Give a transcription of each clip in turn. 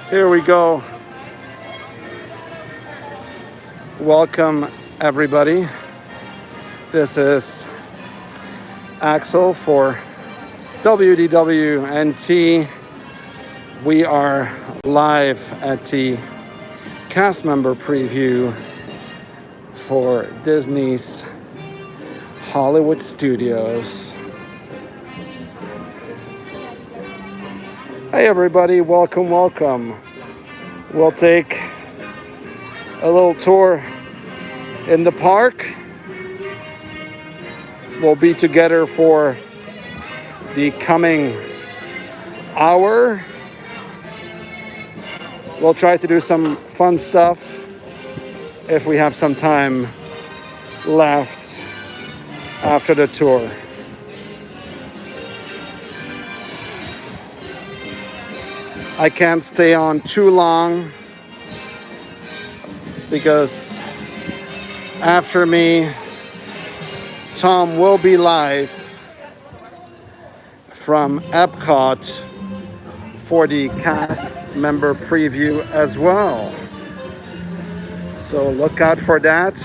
Here we go. Welcome, everybody. This is Axel for WDWNT. We are live at the cast member preview for Disney's Hollywood Studios. Hey everybody, welcome. We'll take a little tour in the park. We'll be together for the coming hour. We'll try to do some fun stuff if we have some time left after the tour. I can't stay on too long because after me, Tom will be live from Epcot for the cast member preview as well. So look out for that.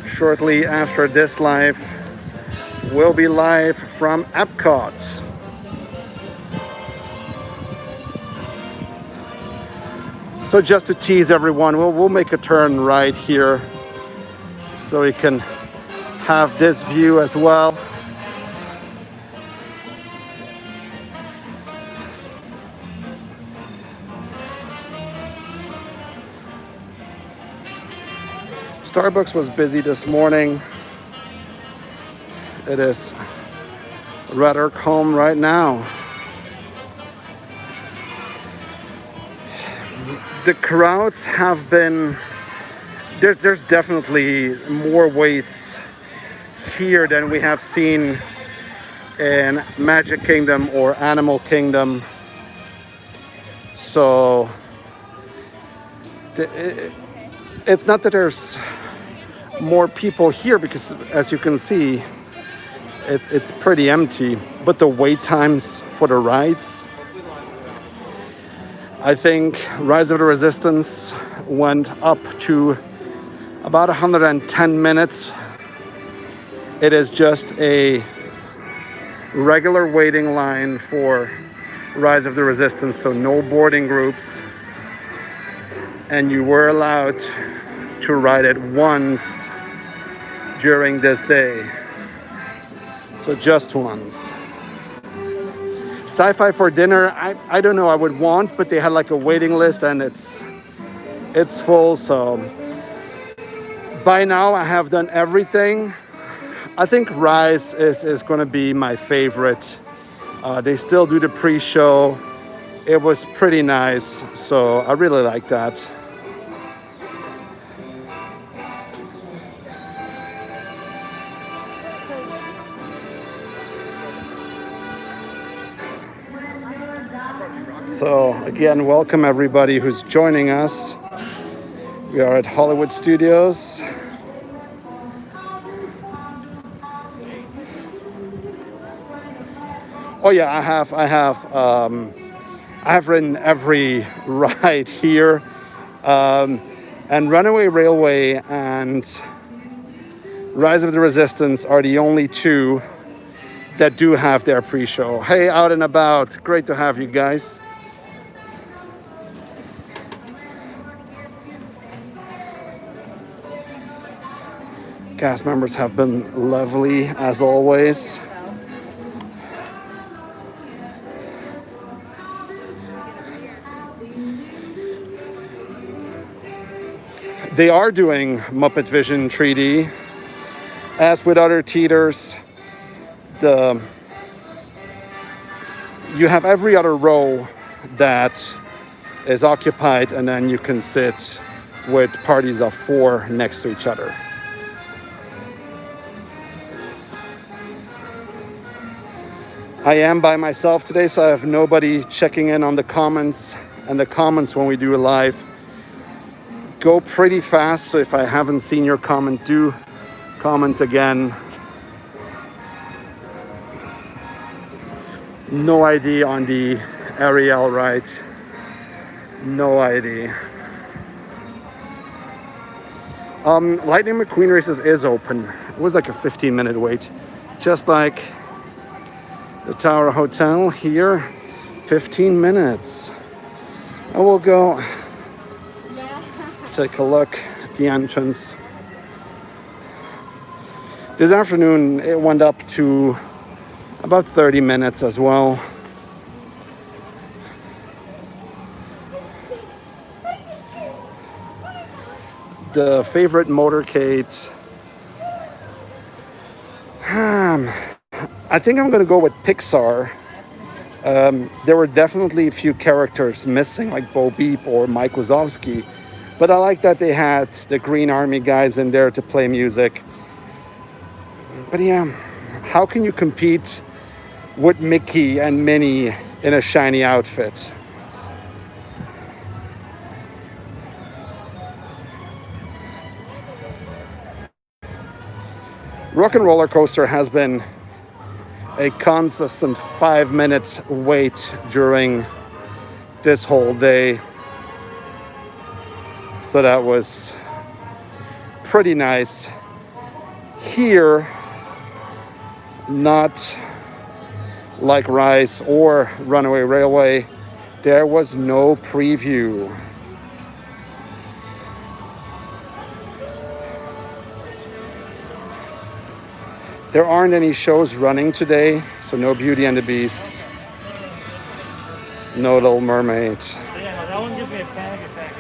Shortly after this live, we'll be live from Epcot. So just to tease everyone, we'll make a turn right here so we can have this view as well. Starbucks was busy this morning. It is rather calm right now. The crowds have been, there's definitely more waits here than we have seen in Magic Kingdom or Animal Kingdom. So it's not that there's more people here, because as you can see, it's pretty empty, but the wait times for the rides, I think Rise of the Resistance went up to about 110 minutes. It is just a regular waiting line for Rise of the Resistance, so no boarding groups. And you were allowed to ride it once during this day. So just once. Sci-fi for dinner, I don't know, I would want, but they had like a waiting list and it's full. So by now I have done everything. I think Rise is going to be my favorite. They still do the pre-show. It was pretty nice, so I really like that. So again, welcome everybody who's joining us. We are at Hollywood Studios. Oh yeah, I have ridden every ride here, and Runaway Railway and Rise of the Resistance are the only two that do have their pre-show. Hey, out and about, great to have you guys. Cast members have been lovely as always. They are doing Muppet Vision 3D. As with other theaters, you have every other row that is occupied, and then you can sit with parties of 4 next to each other. I am by myself today, so I have nobody checking in on the comments. And the comments when we do a live go pretty fast, so if I haven't seen your comment, do comment again. No ID on the Ariel ride. No idea. Lightning McQueen Races is open. It was like a 15-minute wait. Just like the Tower Hotel here, 15 minutes. I will go take a look at the entrance. This afternoon it went up to about 30 minutes as well. The favorite motorcade. I think I'm gonna go with Pixar. There were definitely a few characters missing, like Bo Beep or Mike Wazowski. But I like that they had the Green Army guys in there to play music. But yeah, how can you compete with Mickey and Minnie in a shiny outfit? Rock and Roller Coaster has been a consistent 5-minute wait during this whole day. So that was pretty nice. Here, not like Rise or Runaway Railway, there was no preview. There aren't any shows running today, so no Beauty and the Beast, no Little Mermaid. Yeah, no, that one gives me a panic attack.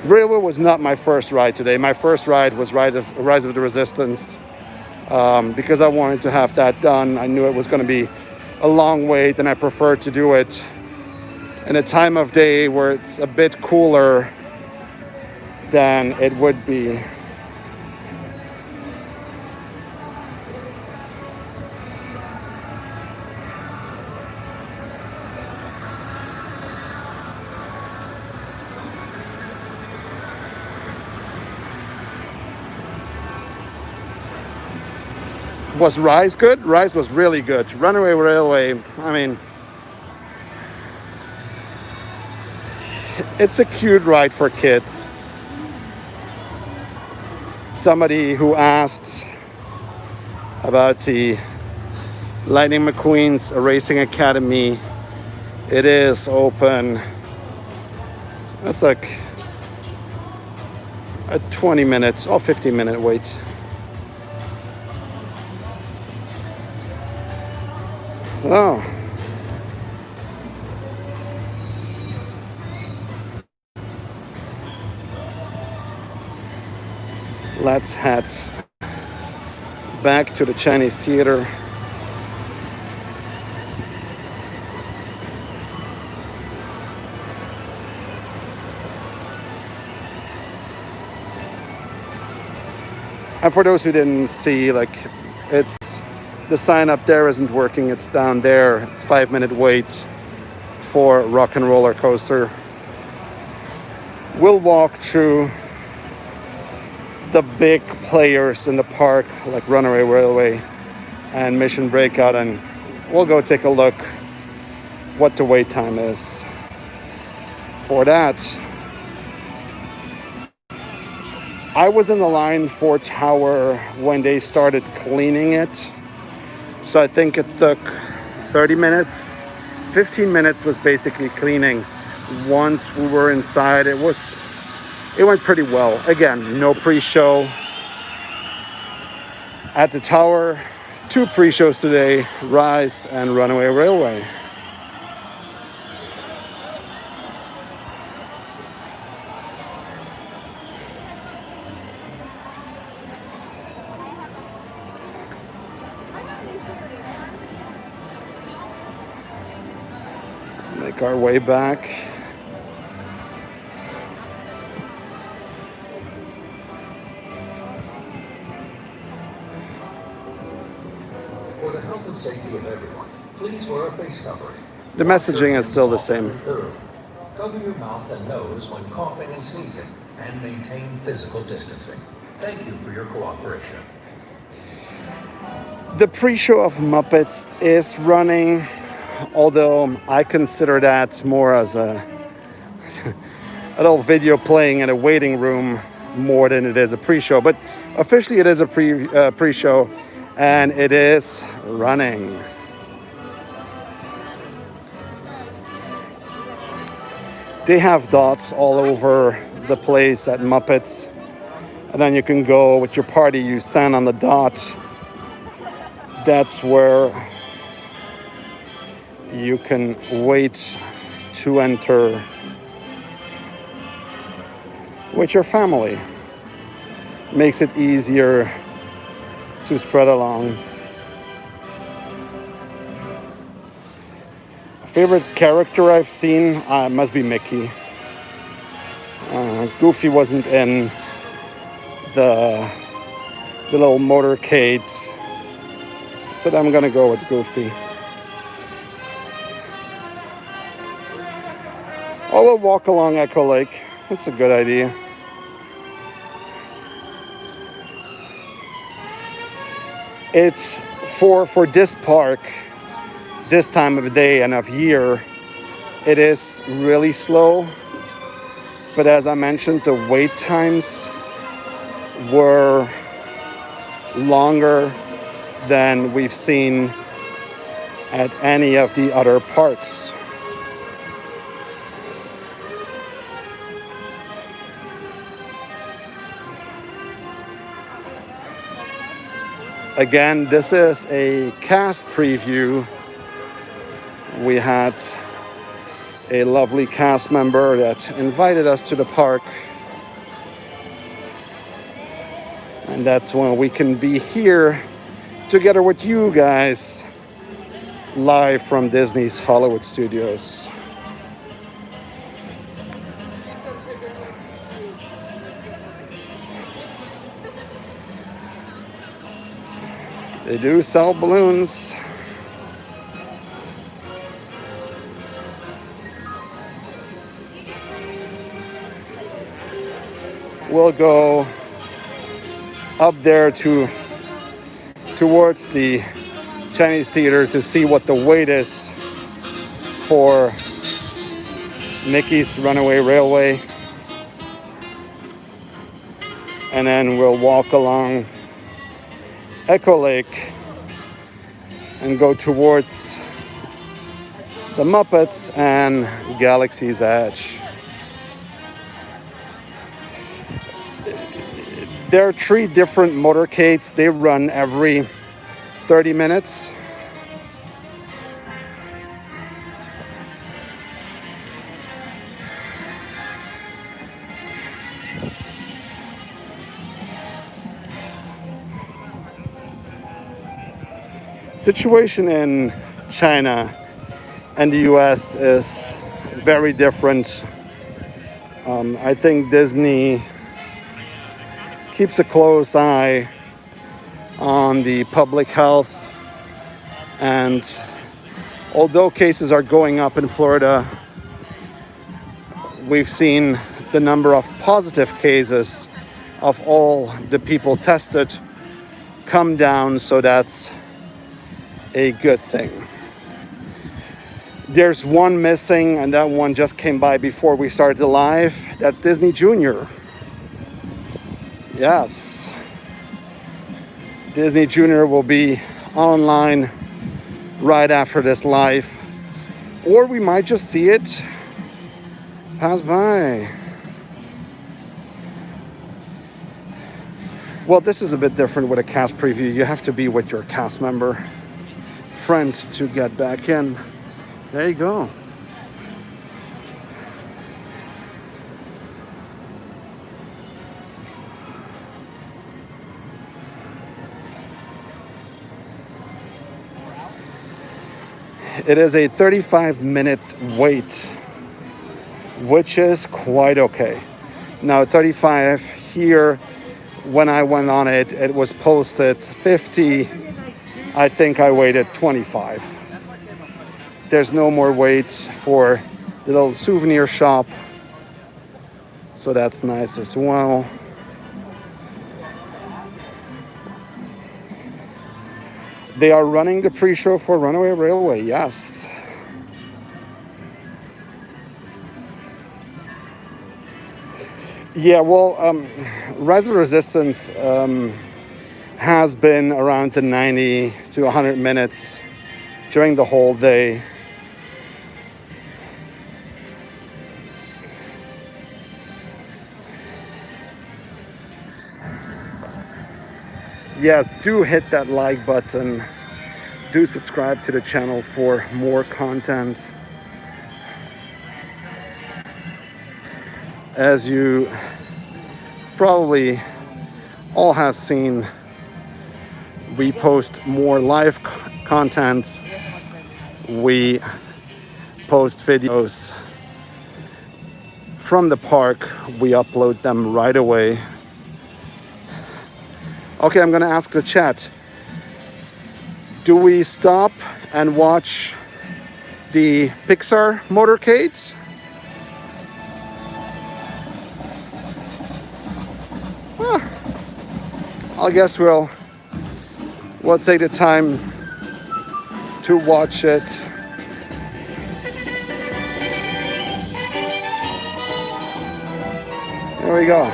Railway was not my first ride today. My first ride was Rise of the Resistance, because I wanted to have that done. I knew it was going to be a long wait, and I preferred to do it in a time of day where it's a bit cooler than it would be. Was Rise good? Rise was really good. Runaway Railway, I mean, it's a cute ride for kids. Somebody who asked about the Lightning McQueen's Racing Academy, it is open. That's like a 20-minute or 15-minute wait. Oh. Let's head back to the Chinese theater. And for those who didn't see, like, it's the sign up there isn't working. It's down there. It's 5-minute wait for Rock and Roller Coaster. We'll walk through the big players in the park, like Runaway Railway and Mission Breakout, and we'll go take a look what the wait time is for that. I was in the line for Tower when they started cleaning it. So I think it took 30 minutes. 15 minutes was basically cleaning. Once we were inside, it went pretty well. Again, no pre-show at the Tower. 2 pre-shows today, Rise and Runaway Railway. Make our way back. For the health and safety of everyone, please wear a face covering. The messaging is still the same. Cover your mouth and nose when coughing and sneezing, and maintain physical distancing. Thank you for your cooperation. The pre-show of Muppets is running. although I consider that more as a little video playing in a waiting room more than it is a pre-show. But officially it is a pre-show, and it is running. They have dots all over the place at Muppets, and then you can go with your party, you stand on the dot. That's where you can wait to enter with your family. Makes it easier to spread along. Favorite character I've seen must be Mickey. Goofy wasn't in the little motorcade, so I'm gonna go with Goofy. Oh, we'll walk along Echo Lake. That's a good idea. It's for this park, this time of day and of year, it is really slow. But as I mentioned, the wait times were longer than we've seen at any of the other parks. Again, this is a cast preview. We had a lovely cast member that invited us to the park. And that's when we can be here together with you guys, live from Disney's Hollywood Studios. They do sell balloons. We'll go up there towards the Chinese Theater to see what the wait is for Mickey's Runaway Railway. And then we'll walk along Echo Lake and go towards the Muppets and Galaxy's Edge. There are 3 different motorcades. They run every 30 minutes. Situation in China and the US is very different. I think Disney keeps a close eye on the public health, and although cases are going up in Florida, we've seen the number of positive cases of all the people tested come down, so that's a good thing. There's one missing, and that one just came by before we started live. That's Disney Junior. Yes. Disney Junior will be online right after this live. Or we might just see it pass by. Well, this is a bit different with a cast preview. You have to be with your cast member friend to get back in. There you go. It is a 35-minute wait, which is quite okay. Now 35 here, when I went on it, it was posted 50. I think I waited 25. There's no more wait for the little souvenir shop, so that's nice as well. They are running the pre-show for Runaway Railway, yes. Yeah, well, Rise of the Resistance has been around the 90 to 100 minutes during the whole day. Yes, do hit that like button. Do subscribe to the channel for more content. As you probably all have seen, we post more live content. We post videos from the park. We upload them right away. Okay, I'm gonna ask the chat. Do we stop and watch the Pixar motorcades? I guess we'll take the time to watch it. There we go.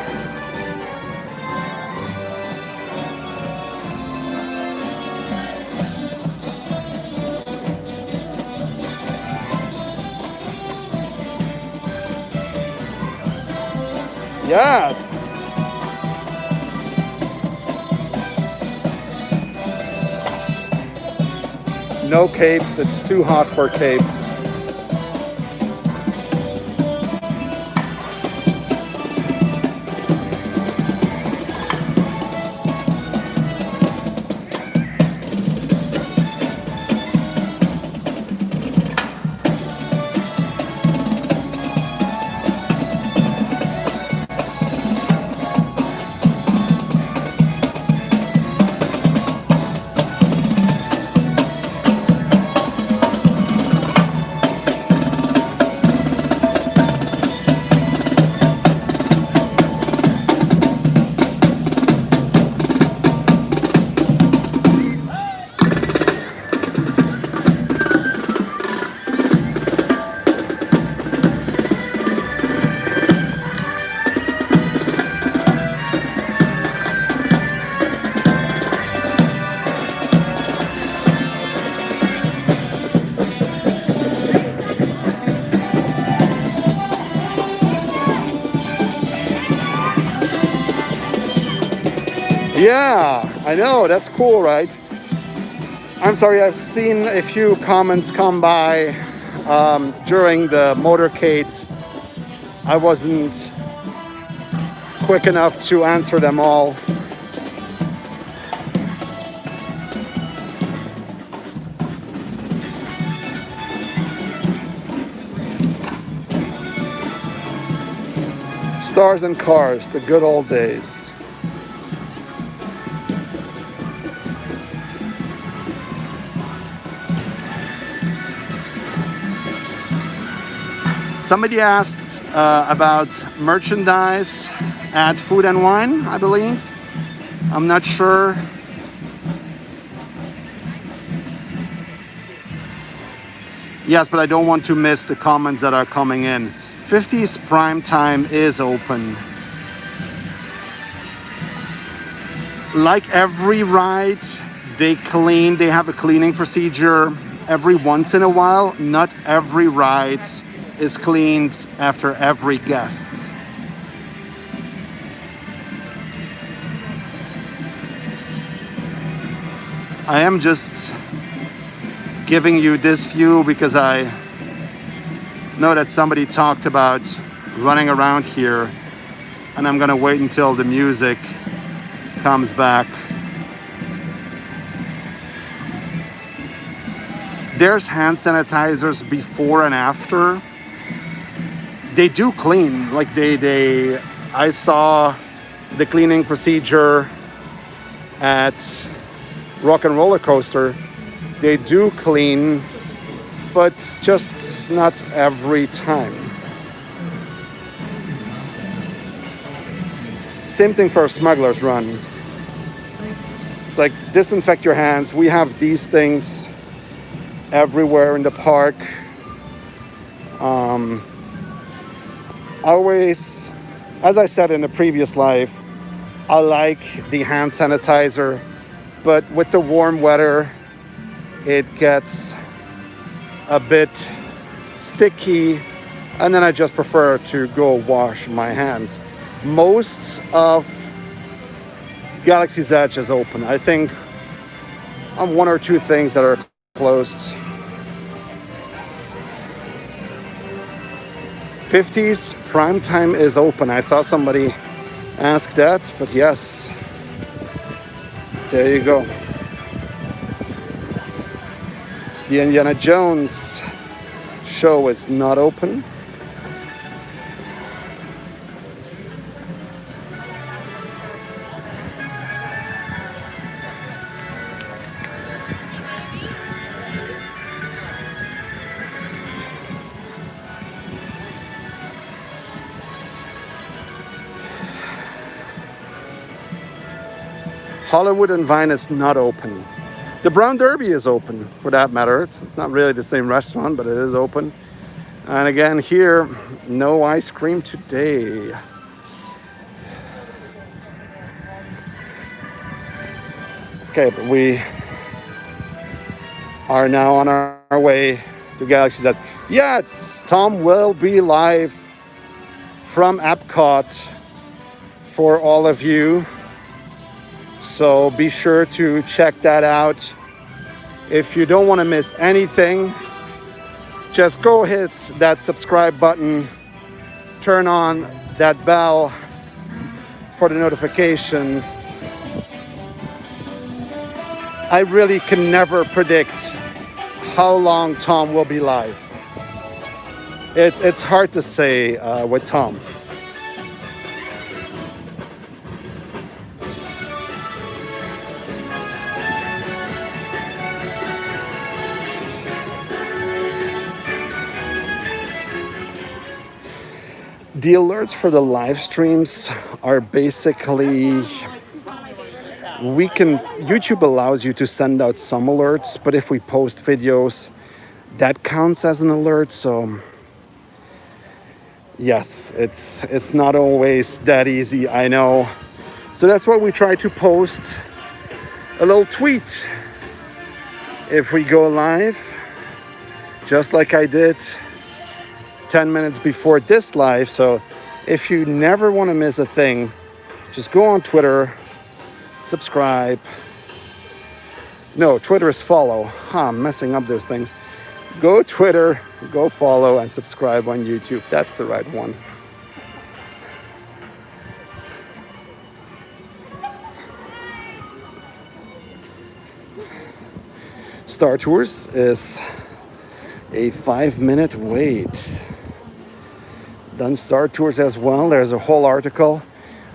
Yes. No capes, it's too hot for capes. Yeah, I know, that's cool, right? I'm sorry, I've seen a few comments come by during the motorcade. I wasn't quick enough to answer them all. Stars and cars, the good old days. Somebody asked about merchandise at Food and Wine, I believe. I'm not sure. Yes, but I don't want to miss the comments that are coming in. 50's prime time is open. Like every ride, they have a cleaning procedure every once in a while. Not every ride is cleaned after every guest. I am just giving you this view because I know that somebody talked about running around here, and I'm gonna wait until the music comes back. There's hand sanitizers before and after. They do clean, like I saw the cleaning procedure at Rock and Roller Coaster. They do clean, but just not every time. Same thing for Smuggler's Run. It's like disinfect your hands. We have these things everywhere in the park. Always As I said in the previous live, I like the hand sanitizer, but with the warm weather, it gets a bit sticky, and then I just prefer to go wash my hands. Most of Galaxy's Edge is open. I think on one or two things that are closed. 50s prime time is open. I saw somebody ask that, but yes, there you go. The Indiana Jones show is not open. Hollywood and Vine is not open. The Brown Derby is open, for that matter. It's not really the same restaurant, but it is open. And again, here, no ice cream today. Okay, but we are now on our way to Galaxy's Edge. Yes, Tom will be live from Epcot for all of you. So be sure to check that out. If you don't want to miss anything, just go hit that subscribe button, turn on that bell for the notifications. I really can never predict how long Tom will be live. It's hard to say with Tom. The alerts for the live streams are basically, YouTube allows you to send out some alerts, but if we post videos, that counts as an alert. So yes, it's not always that easy, I know. So that's why we try to post a little tweet if we go live, just like I did 10 minutes before this live. So if you never want to miss a thing, just go on Twitter, subscribe. No, Twitter is follow. I'm messing up those things. Go Twitter, go follow, and subscribe on YouTube. That's the right one. Star Tours is a 5-minute wait. Done Star Tours as well. There's a whole article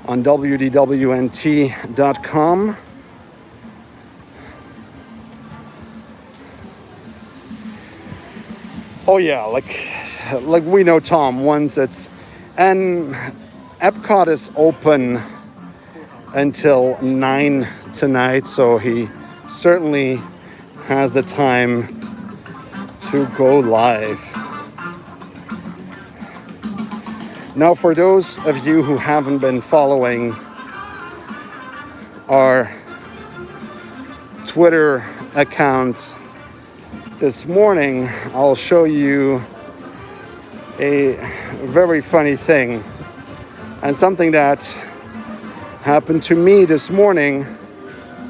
on WDWNT.com. Oh yeah, like we know Tom once and Epcot is open until 9 tonight, so he certainly has the time to go live. Now, for those of you who haven't been following our Twitter account this morning, I'll show you a very funny thing and something that happened to me this morning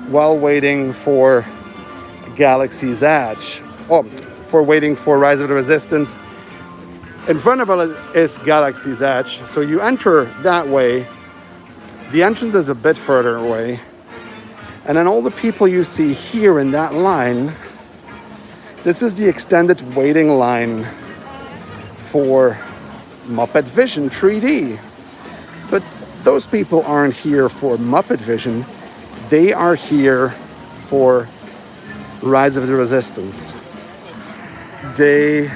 while waiting for Galaxy's Edge. For waiting for Rise of the Resistance. In front of it is Galaxy's Edge. So you enter that way. The entrance is a bit further away. And then all the people you see here in that line, this is the extended waiting line for Muppet Vision 3D. But those people aren't here for Muppet Vision. They are here for Rise of the Resistance. They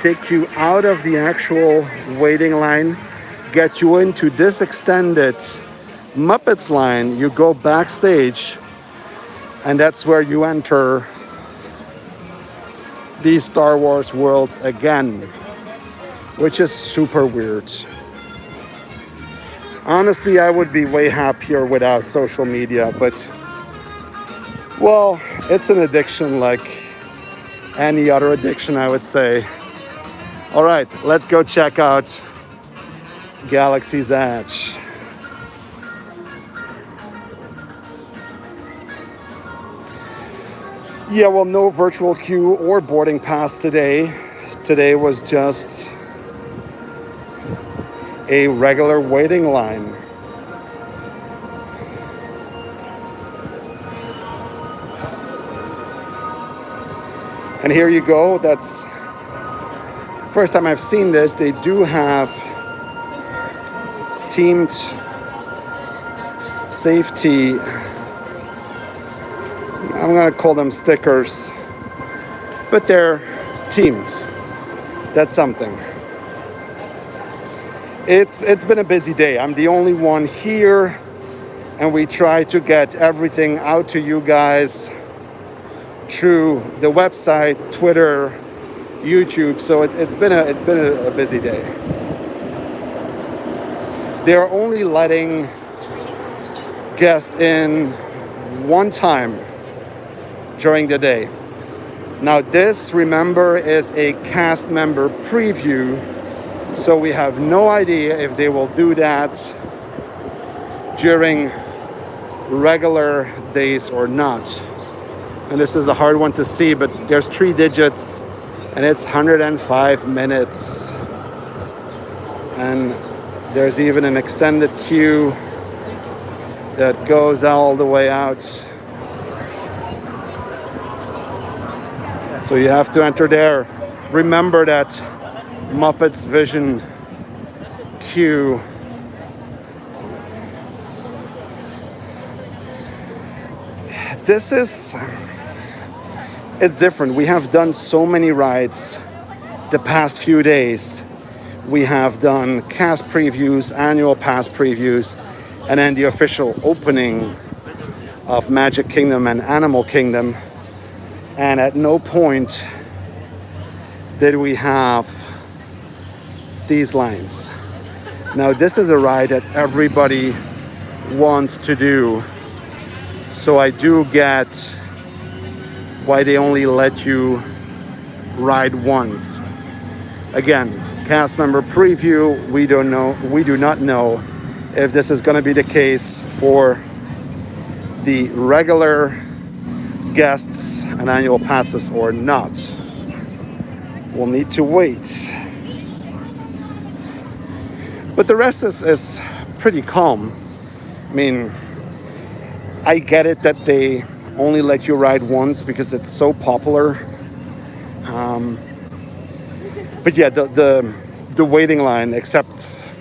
take you out of the actual waiting line, get you into this extended Muppets line. You go backstage, and that's where you enter the Star Wars world again, which is super weird. Honestly, I would be way happier without social media, but well, it's an addiction like any other addiction, I would say. All right, let's go check out Galaxy's Edge. Yeah, well, no virtual queue or boarding pass today. Today was just a regular waiting line. And here you go. That's first time I've seen this. They do have teamed safety. I'm gonna call them stickers, but they're teamed. That's something. It's been a busy day. I'm the only one here, and we try to get everything out to you guys through the website, Twitter, YouTube. So it's been a busy day. They're only letting guests in one time during the day. Now this, remember, is a cast member preview, so we have no idea if they will do that during regular days or not. And this is a hard one to see, but there's 3 digits and it's 105 minutes. And there's even an extended queue that goes all the way out. So you have to enter there. Remember that Muppets Vision queue. It's different. We have done so many rides the past few days. We have done cast previews, annual pass previews, and then the official opening of Magic Kingdom and Animal Kingdom. And at no point did we have these lines. Now this is a ride that everybody wants to do. So I do get why they only let you ride once. Again, cast member preview, we do not know if this is going to be the case for the regular guests and annual passes or not. We'll need to wait. But the rest is pretty calm. I mean, I get it that they only let you ride once because it's so popular. But yeah, the waiting line, except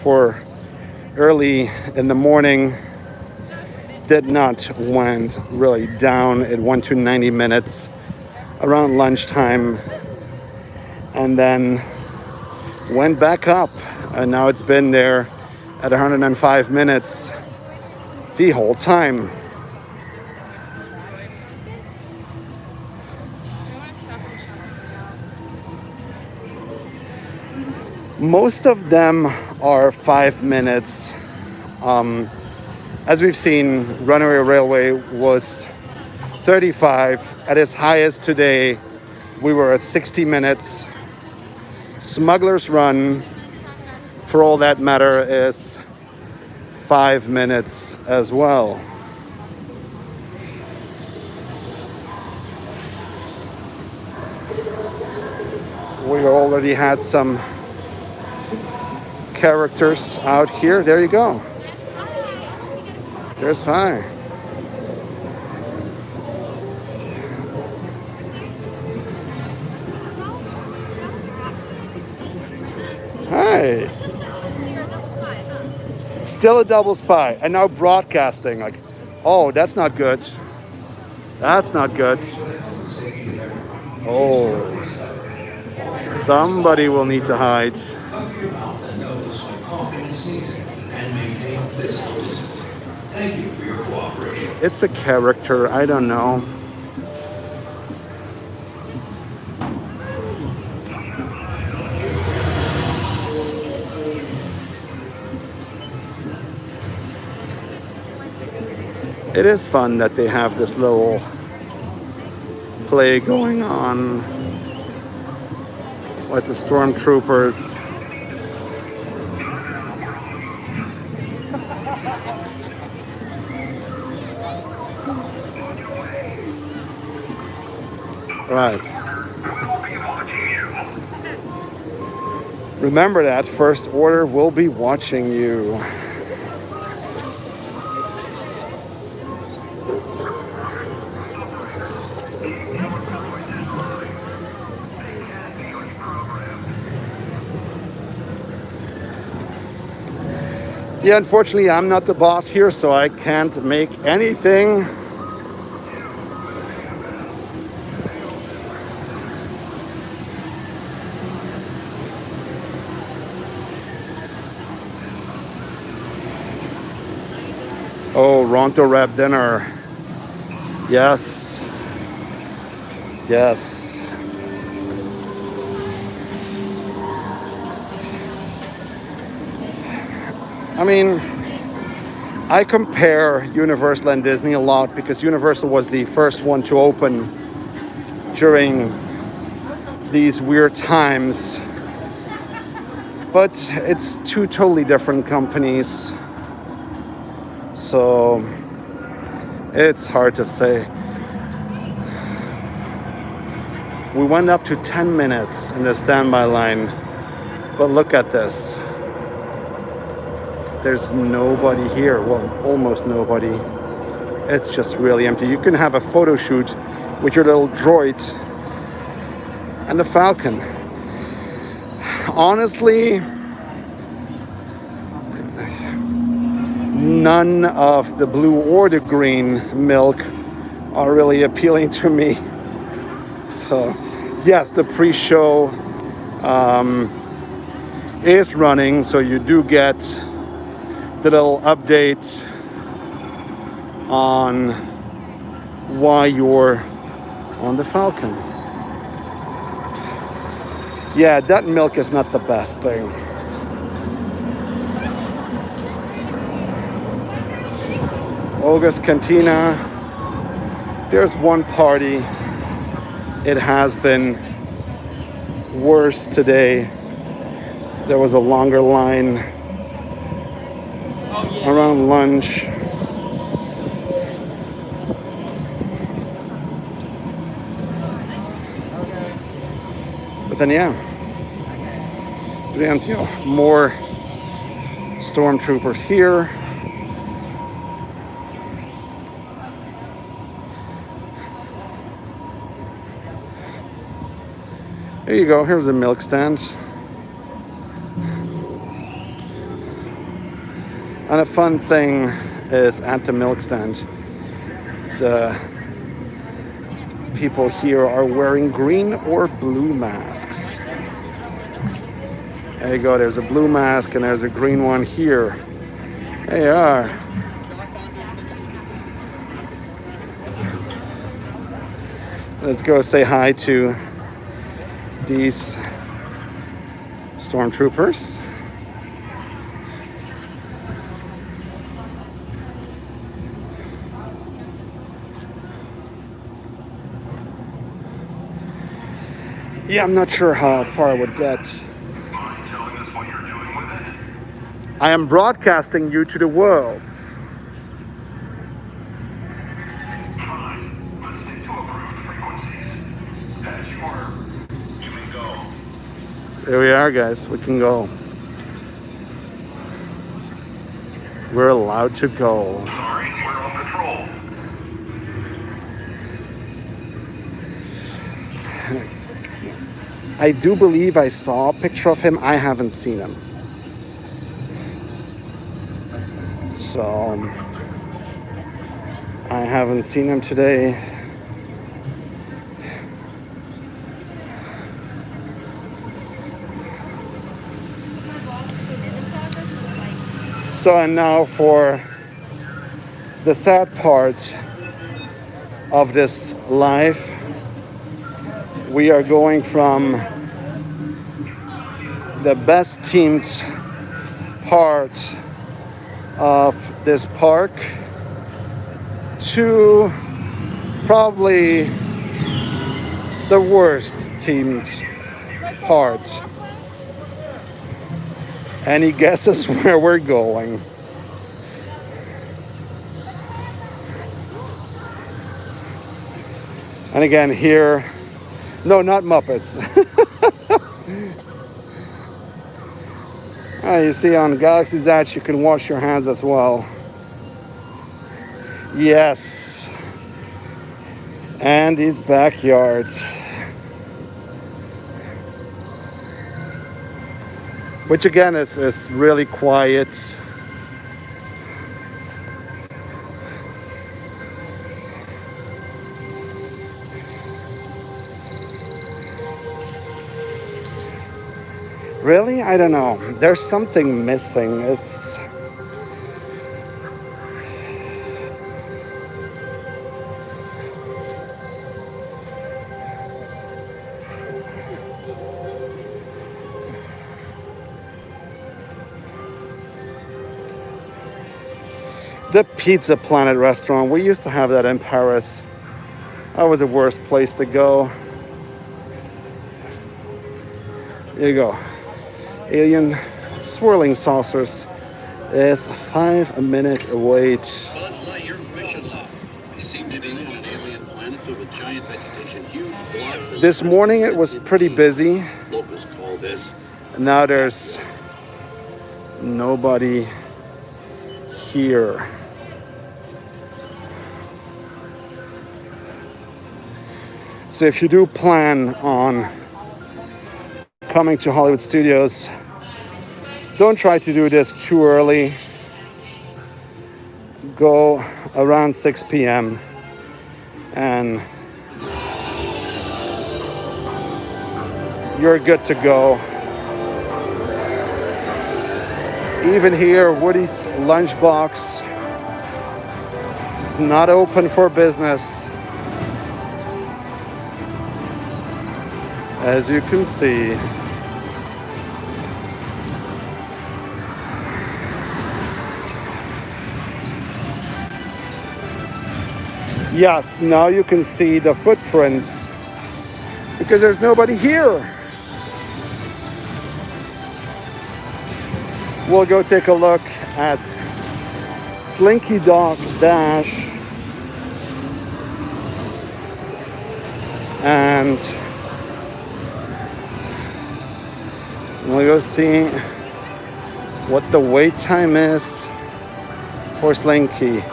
for early in the morning, did not went really down. It went to 90 minutes around lunchtime and then went back up. And now it's been there at 105 minutes the whole time. Most of them are 5 minutes. As we've seen, Runaway Railway was 35. At its highest today, we were at 60 minutes. Smuggler's Run, for all that matter, is 5 minutes as well. We already had some characters out here. There you go. There's Hi. Hi. Still a double spy. And now broadcasting. Like, oh, that's not good. That's not good. Oh. Somebody will need to hide. Thank you for your cooperation. It's a character. I don't know. It is fun that they have this little play going on with the stormtroopers. Right. Remember that First Order will be watching you. Yeah, unfortunately, I'm not the boss here, so I can't make anything. Oh, Ronto Rep dinner. Yes. Yes. I mean, I compare Universal and Disney a lot because Universal was the first one to open during these weird times. But it's two totally different companies. So it's hard to say. We went up to 10 minutes in the standby line, but look at this. There's nobody here. Well, almost nobody. It's just really empty. You can have a photo shoot with your little droid and the Falcon. Honestly, none of the blue or the green milk are really appealing to me. So, yes, the pre-show is running, so you do get the little update on why you're on the Falcon. Yeah, that milk is not the best thing. Olga's Cantina. There's one party. It has been worse today. There was a longer line around lunch. But then, yeah, WDWNT, more stormtroopers here. There you go, here's a milk stand. And a fun thing is at the milk stand, the people here are wearing green or blue masks. There you go, there's a blue mask and there's a green one here. There you are. Let's go say hi to these stormtroopers. Yeah, I'm not sure how far I would get. I am broadcasting you to the world. There we are, guys. We can go. We're allowed to go. Sorry, we're on patrol. I do believe I saw a picture of him. I haven't seen him. So, I haven't seen him today. So, and now for the sad part of this life, we are going from the best teamed part of this park to probably the worst teamed part. Any guesses where we're going? And again here, no, not Muppets. You see on Galaxy's Edge you can wash your hands as well. Yes. Andy's backyard. Which again is really quiet. Really? I don't know. There's something missing. It's... The Pizza Planet restaurant. We used to have that in Paris. That was the worst place to go. Here you go. Alien swirling saucers is a 5-minute wait. Buzz Lightyear mission log. They seem to be on an alien planet filled with giant vegetation, huge blocks of... This morning it was pretty busy. Locals call this... Now there's nobody here. So if you do plan on coming to Hollywood Studios, don't try to do this too early. Go around 6 p.m. and you're good to go. Even here, Woody's lunchbox is not open for business. As you can see. Yes, now you can see the footprints because there's nobody here. We'll go take a look at Slinky Dog Dash and we'll go see what the wait time is for Slinky.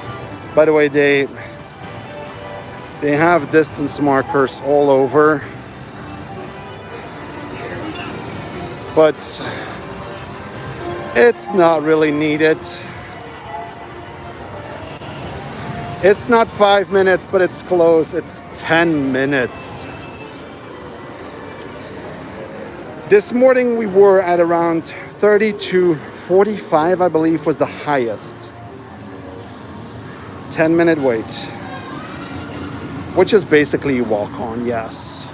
By the way, they have distance markers all over, but it's not really needed. It's not 5 minutes, but it's close. It's 10 minutes. This morning we were at around 30 to 45, I believe, was the highest. 10-minute wait, which is basically a walk on, yes.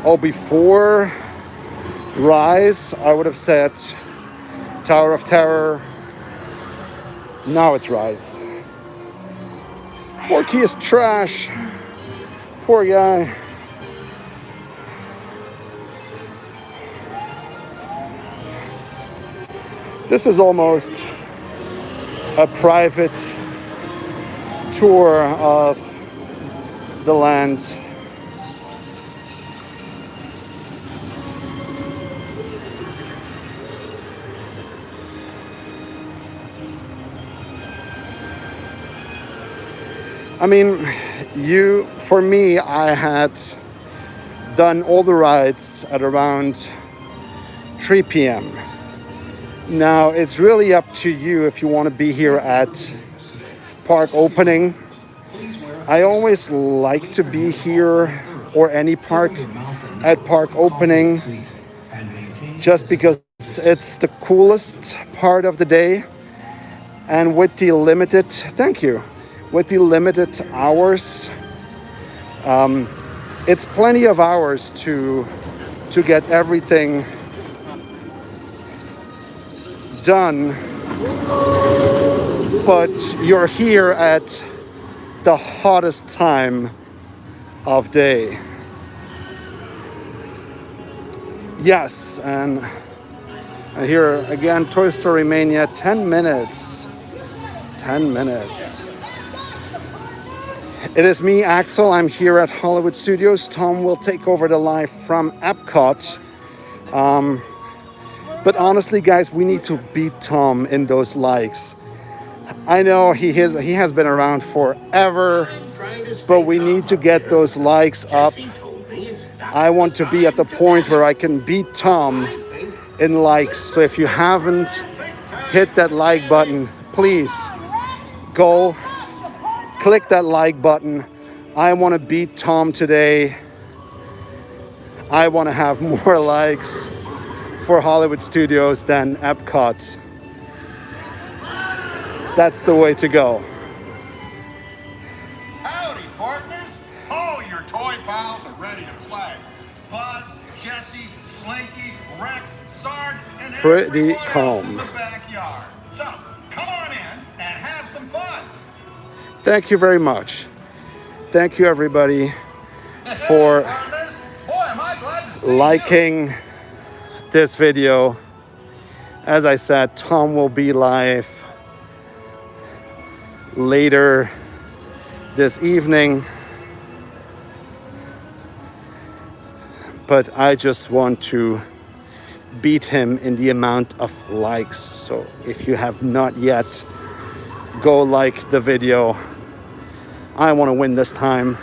Oh, before Rise, I would have said Tower of Terror. Now it's Rise. Forky is trash. Poor guy. This is almost a private tour of the land. I mean, for me, I had done all the rides at around 3 p.m. Now, it's really up to you if you want to be here at park opening. I always like to be here or any park at park opening just because it's the coolest part of the day. And with the limited, with the limited hours, it's plenty of hours to get everything done, but you're here at the hottest time of day. Yes, and here again, Toy Story Mania, 10 minutes. 10 minutes. It is me, Axel. I'm here at Hollywood Studios. Tom will take over the live from Epcot. But honestly, guys, we need to beat Tom in those likes. I know he has been around forever, but we need to get those likes up. I want to be at the point where I can beat Tom in likes. So if you haven't hit that like button, please go click that like button. I want to beat Tom today. I want to have more likes for Hollywood Studios than Epcot. That's the way to go. Howdy, partners. All your toy pals are ready to play. Buzz, Jesse, Slinky, Rex, Sarge, and Pretty everyone else in calm. the backyard. So, come on in and have some fun. Thank you very much. Thank you, everybody, for Partners, boy, am I glad to see liking this video. As I said, Tom will be live later this evening, but I just want to beat him in the amount of likes. So if you have not yet, go like the video. I want to win this time.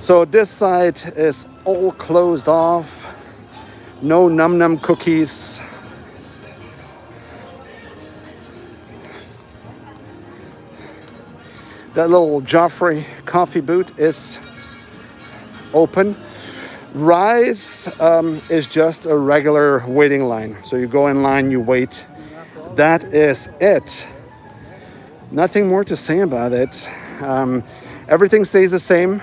So this side is all closed off. No num num cookies. That little Joffrey coffee booth is open. Rise is just a regular waiting line. So you go in line, you wait. That is it. Nothing more to say about it. Everything stays the same.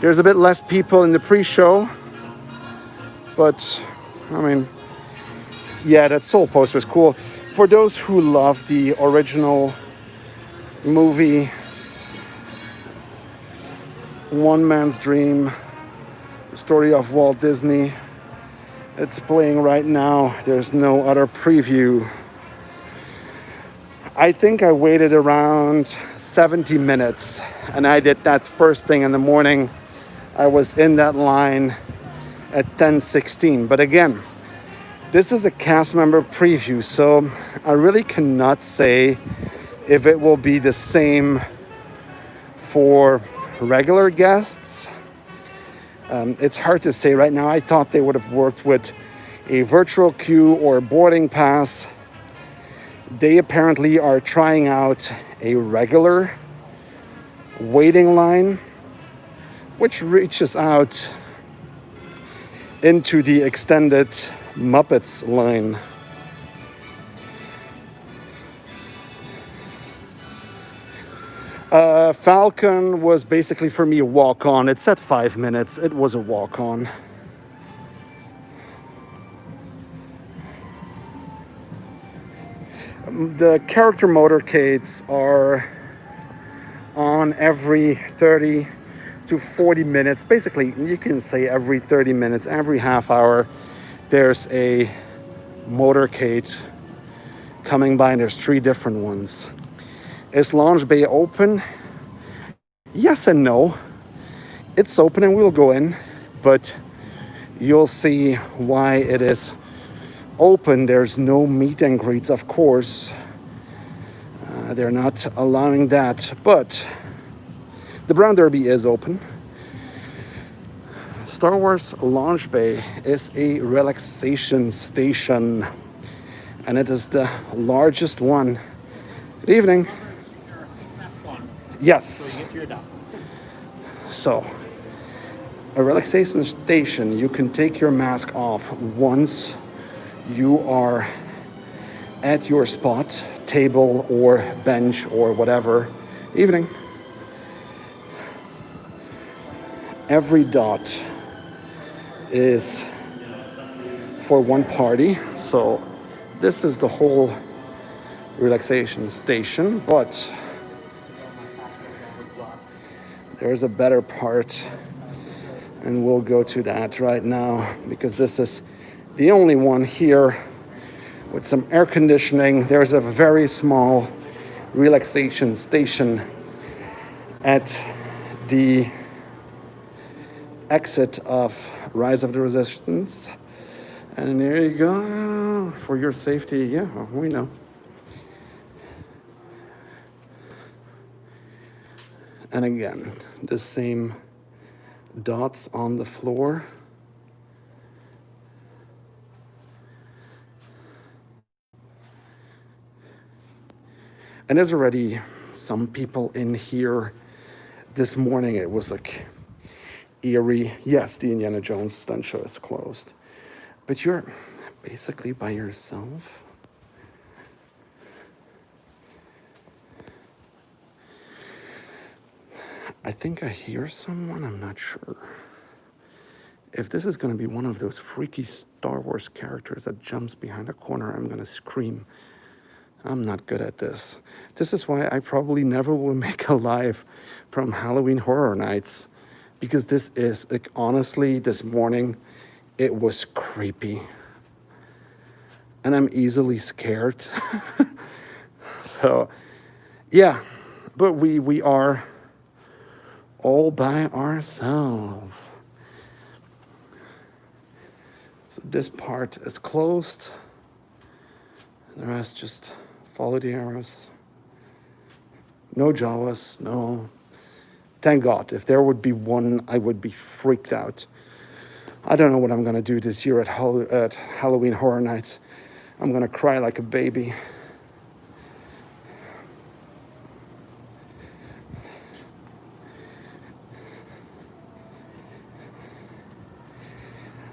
There's a bit less people in the pre-show. But, I mean, yeah, that Soul poster is cool. For those who love the original movie, One Man's Dream, the story of Walt Disney, it's playing right now. There's no other preview. I think I waited around 70 minutes, and I did that first thing in the morning. I was in that line at 10:16. But again, this is a cast member preview, so I really cannot say if it will be the same for regular guests. It's hard to say right now. I thought they would have worked with a virtual queue or boarding pass. They apparently are trying out a regular waiting line, which reaches out into the extended Muppets line. Falcon was basically for me a walk-on. It said 5 minutes. It was a walk-on. The character motorcades are on every 30 to 40 minutes. Basically, you can say every 30 minutes, every half hour, there's a motorcade coming by, and there's 3 different ones. Is Launch Bay open? Yes and no. It's open and we'll go in, but you'll see why it is open. There's no meet and greets, of course. They're not allowing that, but the Brown Derby is open. Star Wars Launch Bay is a relaxation station, and it is the largest one. Good evening. Yes. So, a relaxation station, you can take your mask off once you are at your spot, table or bench or whatever. Evening. Every dot is for one party. So this is the whole relaxation station, but there's a better part, and we'll go to that right now because this is the only one here with some air conditioning. There's a very small relaxation station at the exit of Rise of the Resistance. And there you go. For your safety, yeah, we know. And again, the same dots on the floor. And there's already some people in here. This morning it was like eerie. Yes, the Indiana Jones stunt show is closed. But you're basically by yourself. I think I hear someone, I'm not sure. If this is gonna be one of those freaky Star Wars characters that jumps behind a corner, I'm gonna scream. I'm not good at this. This is why I probably never will make a live from Halloween Horror Nights. Because this is, like, honestly, this morning, it was creepy. And I'm easily scared. So, yeah. But we are all by ourselves. So this part is closed. The rest just follow the arrows. No Jawas, no. Thank God. If there would be one, I would be freaked out. I don't know what I'm going to do this year at Halloween Horror Nights. I'm going to cry like a baby.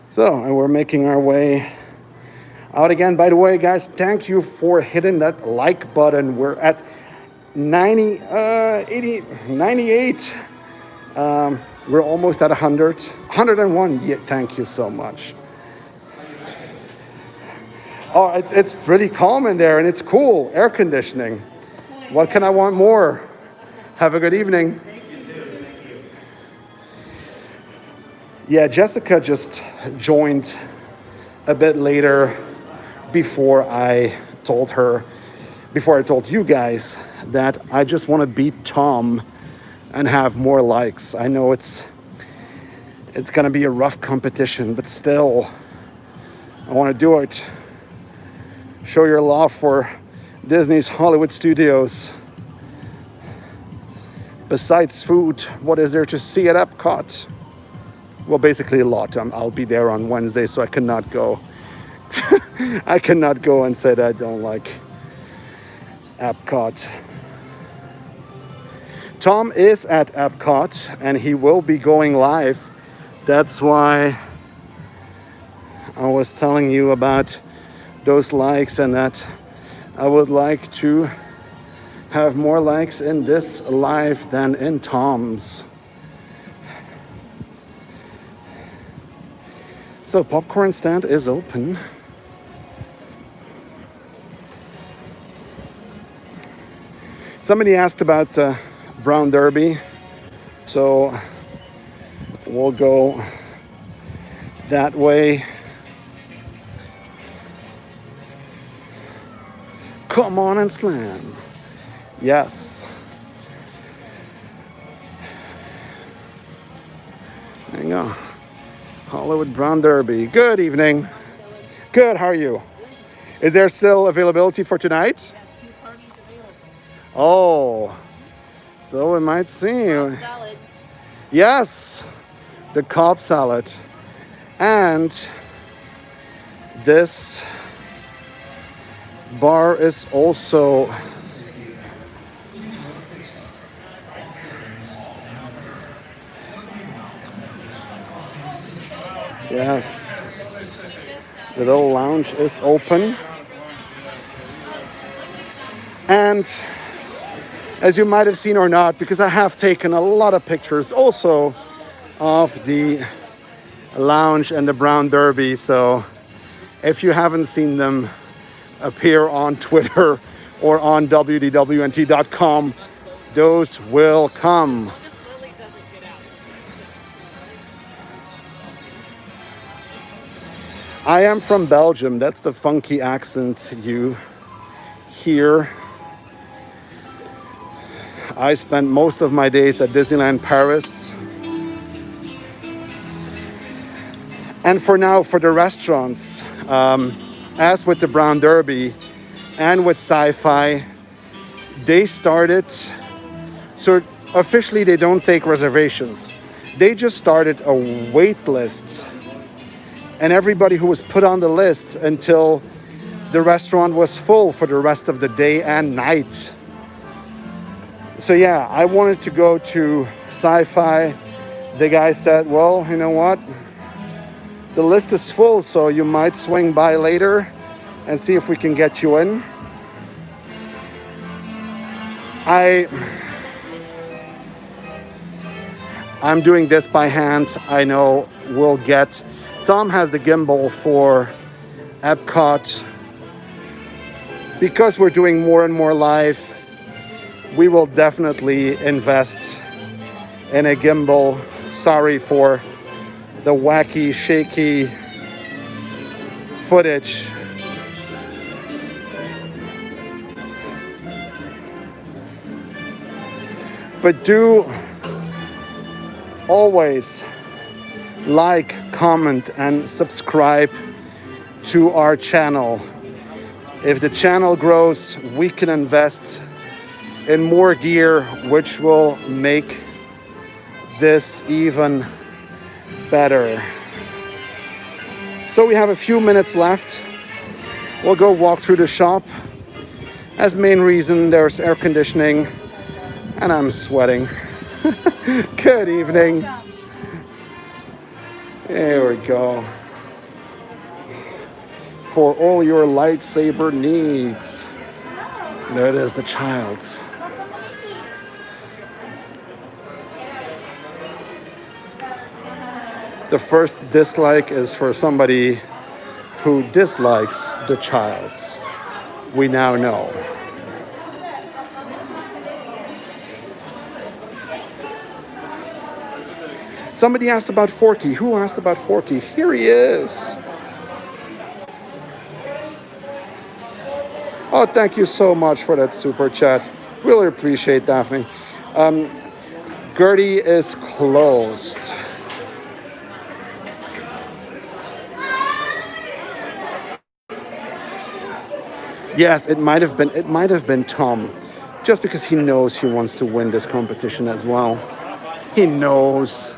So, and we're making our way out again. By the way, guys, thank you for hitting that like button. We're at 98. We're almost at 100. 101. Yeah, thank you so much. Oh, it's pretty calm in there, and it's cool. Air conditioning. What can I want more? Have a good evening. Yeah, Jessica just joined a bit later before I told you guys that I just want to beat Tom and have more likes. I know it's going to be a rough competition, but still, I want to do it. Show your love for Disney's Hollywood Studios. Besides food, what is there to see at Epcot? Well, basically a lot. I'll be there on Wednesday, so I cannot go. I cannot go and say that I don't like Epcot. Tom is at Epcot, and he will be going live. That's why I was telling you about those likes and that I would like to have more likes in this live than in Tom's. So popcorn stand is open. Somebody asked about Brown Derby, so we'll go that way. Come on and slam. Yes. There you go. Hollywood Brown Derby. Good evening. Good, how are you? Is there still availability for tonight? Have 2 parties available. Oh, so we might see. Salad. Yes, the Cobb salad. And this bar is also yes, the little lounge is open. And as you might have seen or not, because I have taken a lot of pictures also of the lounge and the Brown Derby, so If you haven't seen them appear on Twitter or on WDWNT.com, those will come. I am from Belgium. That's the funky accent you hear. I spent most of my days at Disneyland Paris. And for now, for the restaurants, as with the Brown Derby and with Sci-Fi, they started, so officially they don't take reservations. They just started a wait list. And everybody who was put on the list until the restaurant was full for the rest of the day and night. So yeah, I wanted to go to Sci-Fi. The guy said, well, you know what? The list is full, so you might swing by later and see if we can get you in. I'm doing this by hand. I know we'll get... Tom has the gimbal for Epcot. Because we're doing more and more live, we will definitely invest in a gimbal. Sorry for the wacky, shaky footage. But do always like, comment, and subscribe to our channel. If the channel grows, we can invest in more gear, which will make this even better. So we have a few minutes left. We'll go walk through the shop. As main reason, there's air conditioning and I'm sweating. Good evening. There we go. For all your lightsaber needs. There it is, the child. The first dislike is for somebody who dislikes the child. We now know. Somebody asked about Forky. Who asked about Forky? Here he is. Oh, thank you so much for that super chat. Really appreciate Daphne. Gertie is closed. Yes, it might have been Tom, just because he knows he wants to win this competition as well. He knows.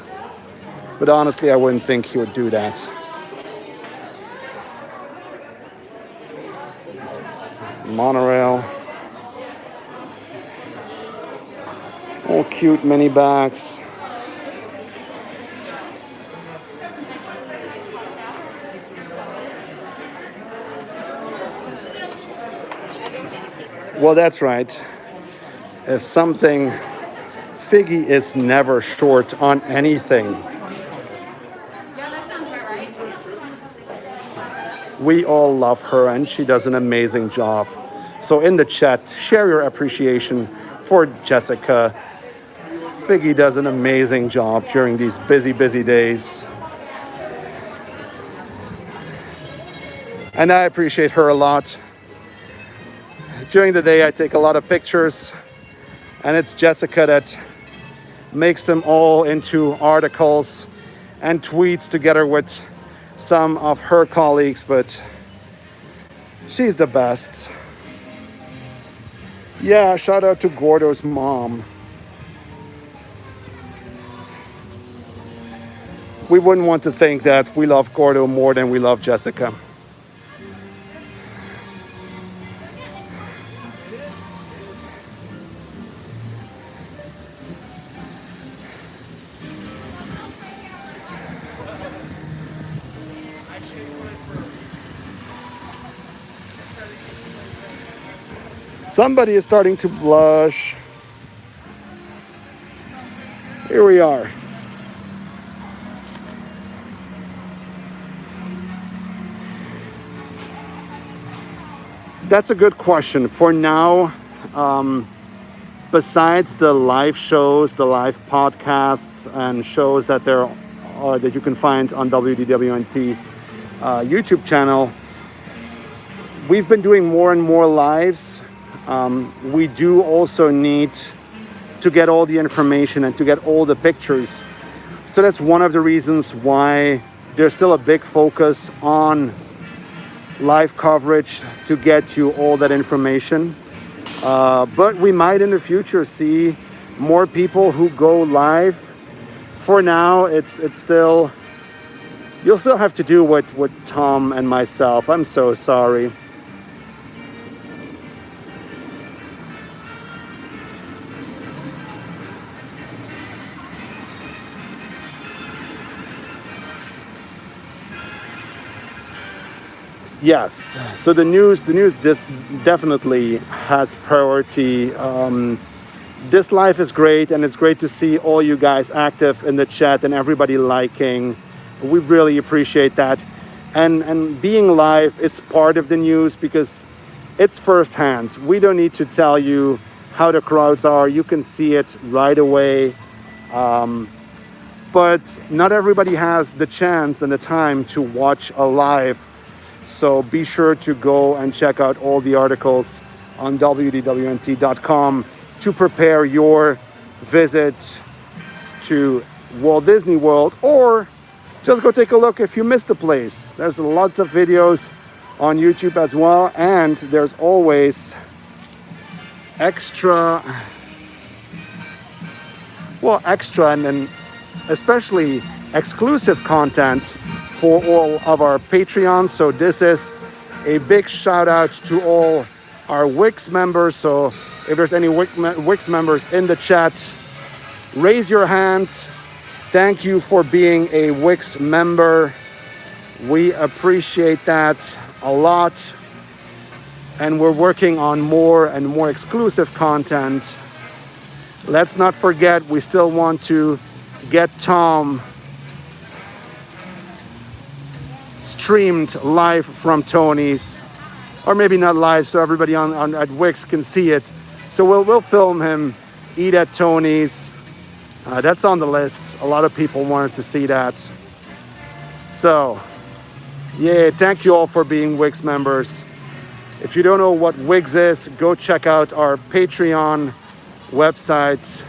But honestly, I wouldn't think he would do that. Monorail. All cute mini bags. Well, that's right. If something, Figgy is never short on anything. We all love her and she does an amazing job. So in the chat, share your appreciation for Jessica. Figgy does an amazing job during these busy, busy days. And I appreciate her a lot. During the day, I take a lot of pictures, and it's Jessica that makes them all into articles and tweets together with some of her colleagues, but she's the best. Yeah, shout out to Gordo's mom. We wouldn't want to think that we love Gordo more than we love Jessica. Somebody is starting to blush. Here we are. That's a good question. For now, besides the live shows, the live podcasts and shows that that you can find on WDWNT YouTube channel, we've been doing more and more lives. We do also need to get all the information and to get all the pictures. So that's one of the reasons why there's still a big focus on live coverage to get you all that information. But we might in the future see more people who go live. For now, it's still, you'll still have to do what Tom and myself. I'm so sorry. Yes, so the news definitely has priority. This live is great, and it's great to see all you guys active in the chat and everybody liking. We really appreciate that. And being live is part of the news because it's firsthand. We don't need to tell you how the crowds are. You can see it right away. But not everybody has the chance and the time to watch a live. So be sure to go and check out all the articles on WDWNT.com to prepare your visit to Walt Disney World, or just go take a look if you missed the place. There's lots of videos on YouTube as well, and there's always extra and especially exclusive content for all of our Patreons. So this is a big shout out to all our WIGS members. So if there's any WIGS members in the chat, raise your hand. Thank you for being a WIGS member. We appreciate that a lot. And we're working on more and more exclusive content. Let's not forget, we still want to get Tom streamed live from Tony's, or maybe not live, so everybody on at WIGS can see it. So we'll film him eat at Tony's. That's on the list. A lot of people wanted to see that. So yeah, thank you all for being WIGS members. If you don't know what WIGS is, go check out our Patreon website.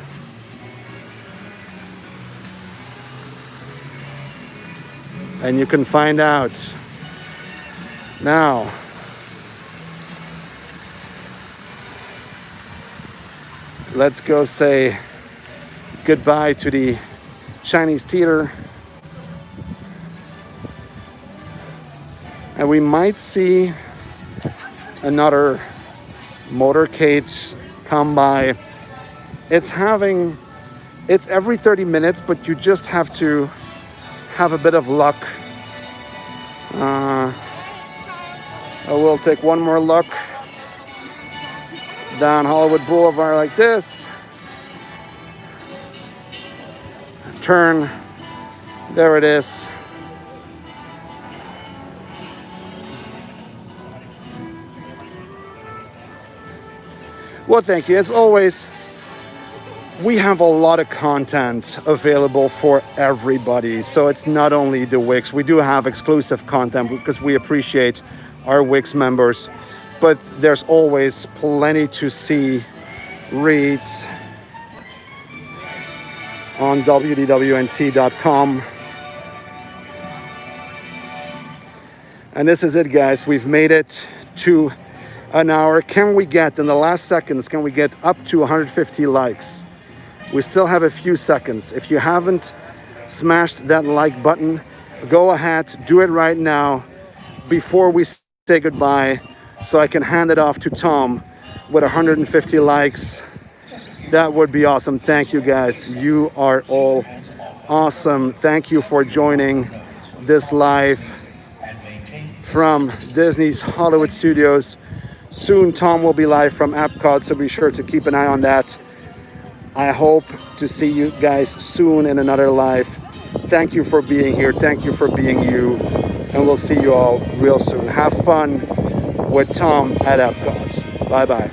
And you can find out. Now, let's go say goodbye to the Chinese theater. And we might see another motorcade come by. It's every 30 minutes, but you just have to have a bit of luck. I will take one more look down Hollywood Boulevard like this. Turn. There it is. Well, thank you. As always, we have a lot of content available for everybody. So it's not only the WIGS. We do have exclusive content because we appreciate our WIGS members. But there's always plenty to see, read on WDWNT.com. And this is it, guys. We've made it to an hour. Can we get, in the last seconds, can we get up to 150 likes? We still have a few seconds. If you haven't smashed that like button, go ahead, do it right now before we say goodbye so I can hand it off to Tom with 150 likes. That would be awesome. Thank you, guys. You are all awesome. Thank you for joining this live from Disney's Hollywood Studios. Soon Tom will be live from Epcot, so be sure to keep an eye on that. I hope to see you guys soon in another live. Thank you for being here. Thank you for being you. And we'll see you all real soon. Have fun. with Tom at Epcot. Bye bye.